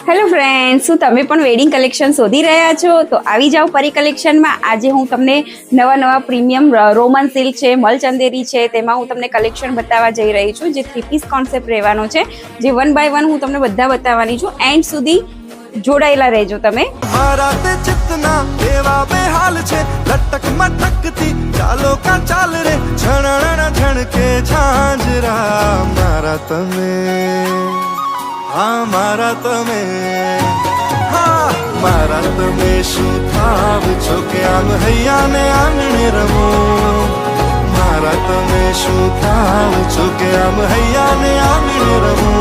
Hello friends, શું તમે પણ વેડિંગ કલેક્શન શોધી રહ્યા છો? તો આવી જાઓ પરી કલેક્શનમાં. આજે હું તમને નવા પ્રીમિયમ રોમન સિલ્ક છે, મલચંદેરી છે, તેમાં હું તમને કલેક્શન બતાવવા જઈ રહી છું. જે 3 પીસ કોન્સેપ્ટ રહેવાનો છે, જે 1 બાય 1 હું તમને બધા બતાવવાની છું. એન્ડ સુધી જોડાયેલા રહેજો તમે. મારા તે ચિતના એવા બેહાલ છે, લટક મટકતી ચાલો કા ચાલ રે, છણણ છણકે ઝાંઝરા. મારા તમે, હા મારા તમે, હા મારા તમે શું થાવ છો કે આમ હૈયા ને આંગણે રમો. મારા તમે શું થાવ છો કે આમ હૈયા ને આંગણે રમો.